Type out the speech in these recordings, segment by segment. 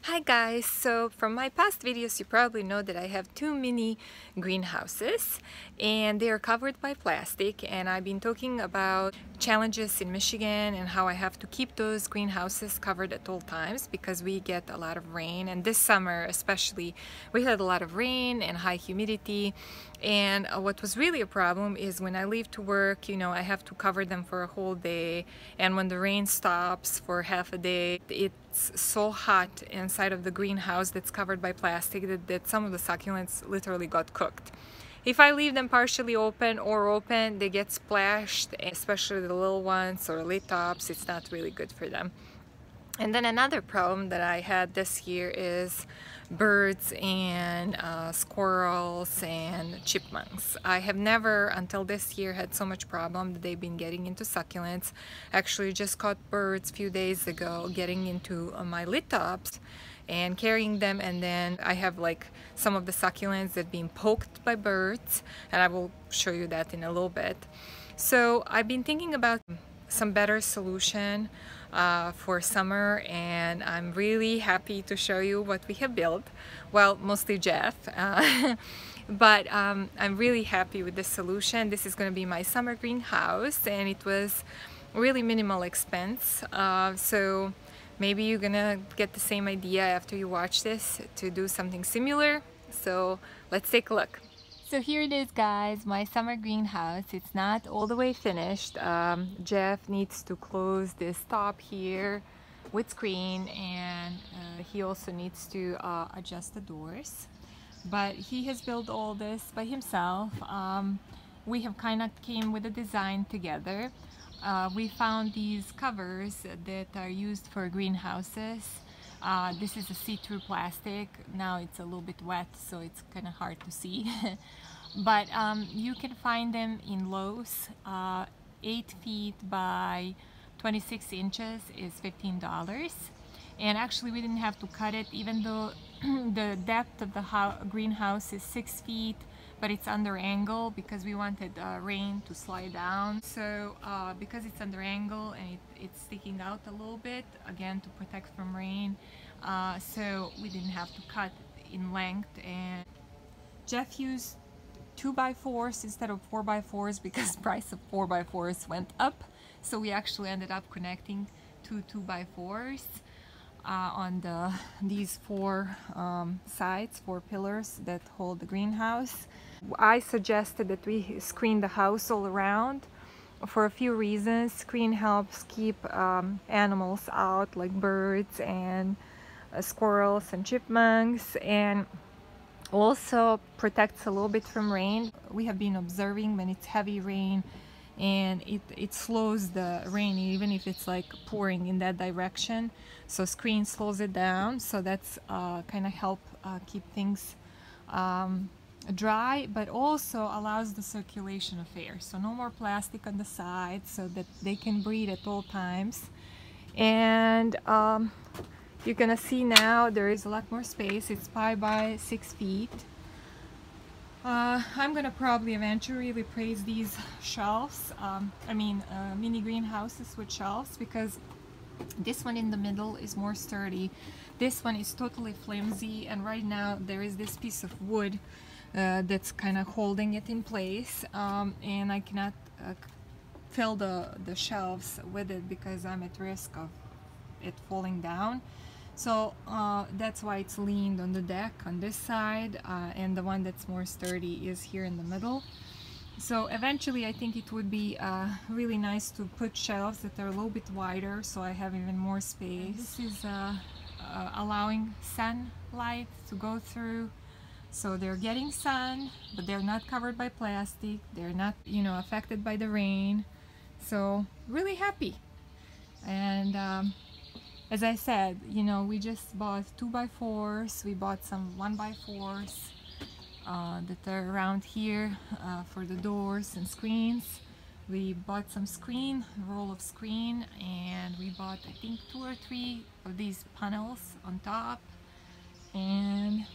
Hi guys, so from my past videos you probably know that I have two mini greenhouses and they are covered by plastic, and I've been talking about challenges in Michigan and how I have to keep those greenhouses covered at all times because we get a lot of rain, and this summer especially we had a lot of rain and high humidity. And what was really a problem is when I leave to work, I have to cover them for a whole day, and when the rain stops for half a day, it's so hot inside of the greenhouse that's covered by plastic that some of the succulents literally got cooked. If I leave them partially open or open, they get splashed, especially the little ones or late tops. It's not really good for them. And then another problem that I had this year is birds and squirrels and chipmunks. I have never until this year had so much problem that they've been getting into succulents. Actually just caught birds a few days ago getting into my lit tops and carrying them, and then I have like some of the succulents that have been poked by birds, and I will show you that in a little bit. So I've been thinking about some better solution for summer, and I'm really happy to show you what we have built. Well, mostly Jeff, but I'm really happy with this solution. This is going to be my summer greenhouse, and it was really minimal expense. So maybe you're gonna get the same idea after you watch this to do something similar. So let's take a look. So here it is, guys, my summer greenhouse. It's not all the way finished. Jeff needs to close this top here with screen, and he also needs to adjust the doors. But he has built all this by himself. We have kind of came with a design together. We found these covers that are used for greenhouses. This is a see-through plastic. Now it's a little bit wet, so it's kind of hard to see. But you can find them in Lowe's. 8 feet by 26 inches is $15. And actually we didn't have to cut it, even though the depth of the greenhouse is 6 feet, but it's under angle because we wanted rain to slide down. So because it's under angle and it's sticking out a little bit, again to protect from rain, so we didn't have to cut in length. And Jeff used 2x4s instead of 4x4s because price of 4x4s went up, so we actually ended up connecting two 2x4s on these four sides, 4 pillars that hold the greenhouse. I suggested that we screen the house all around for a few reasons. Screen helps keep animals out, like birds and squirrels and chipmunks, and also protects a little bit from rain. We have been observing when it's heavy rain, and it slows the rain even if it's like pouring in that direction. So screen slows it down, so that's kind of help keep things dry, but also allows the circulation of air. So no more plastic on the sides so that they can breathe at all times. And you're gonna see now there is a lot more space. It's 5 by 6 feet. I'm gonna probably eventually replace these shelves, mini greenhouses with shelves, because this one in the middle is more sturdy. This one is totally flimsy, and right now there is this piece of wood that's kind of holding it in place, and I cannot fill the shelves with it because I'm at risk of it falling down. So that's why it's leaned on the deck on this side, and the one that's more sturdy is here in the middle. So eventually I think it would be really nice to put shelves that are a little bit wider, so I have even more space. This is allowing sunlight to go through, so they're getting sun, but they're not covered by plastic. They're not, affected by the rain. So really happy. And as I said, we just bought 2x4s. We bought some 1x4s that are around here for the doors and screens. We bought some roll of screen, and we bought, I think, 2 or 3 of these panels on top, and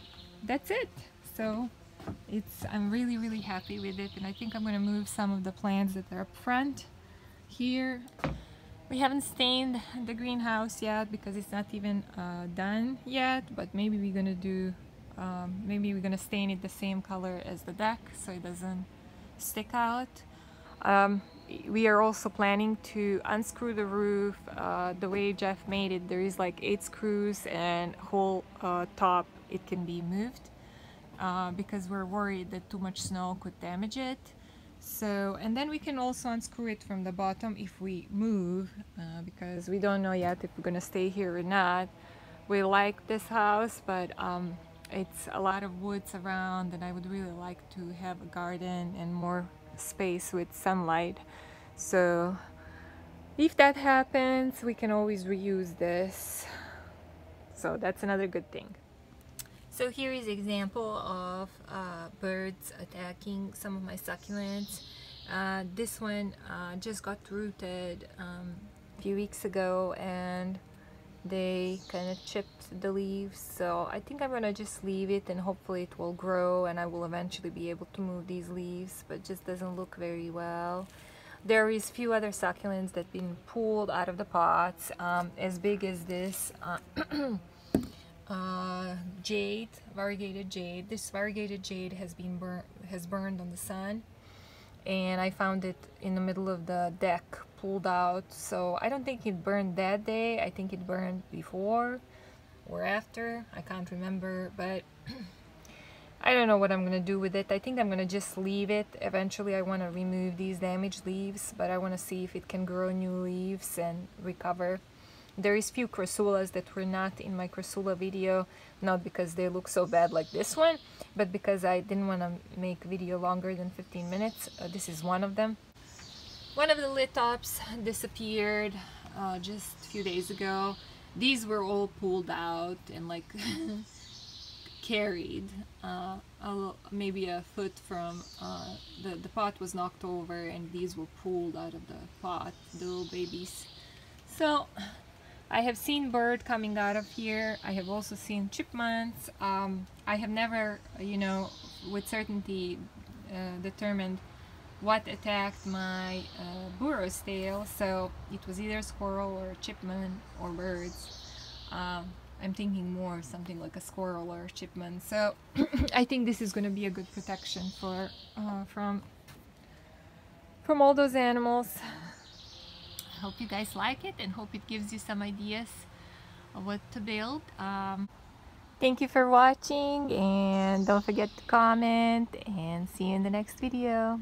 that's it. So I'm really happy with it, and I think I'm going to move some of the plants that are up front here We haven't stained the greenhouse yet because it's not even done yet, but maybe we're gonna do maybe we're gonna stain it the same color as the deck so it doesn't stick out. We are also planning to unscrew the roof the way Jeff made it. There is like 8 screws and whole top it can be moved because we're worried that too much snow could damage it. So, and then we can also unscrew it from the bottom if we move because we don't know yet if we're gonna stay here or not. We like this house, but it's a lot of woods around and I would really like to have a garden and more space with sunlight. So if that happens, we can always reuse this. So that's another good thing. So here is an example of birds attacking some of my succulents. This one just got rooted a few weeks ago and they kind of chipped the leaves. So I think I'm gonna just leave it and hopefully it will grow and I will eventually be able to move these leaves, but it just doesn't look very well. There is few other succulents that been pulled out of the pots as big as this. Jade, variegated jade. This variegated jade has been burned on the sun, and I found it in the middle of the deck, pulled out. So I don't think it burned that day. I think it burned before or after. I can't remember, but I don't know what I'm gonna do with it. I think I'm gonna just leave it. Eventually I want to remove these damaged leaves, but I want to see if it can grow new leaves and recover. There is few crassulas that were not in my crassula video, not because they look so bad like this one, but because I didn't want to make video longer than 15 minutes. This is one of them. One of the lid tops disappeared just a few days ago. These were all pulled out and like carried maybe a foot from the pot was knocked over and these were pulled out of the pot, the little babies. So I have seen bird coming out of here. I have also seen chipmunks. I have never, you know, with certainty determined what attacked my burro's tail. So it was either squirrel or chipmunk or birds. I'm thinking more something like a squirrel or a chipmunk. So I think this is going to be a good protection for from all those animals. Hope you guys like it and hope it gives you some ideas of what to build. Thank you for watching and don't forget to comment and see you in the next video.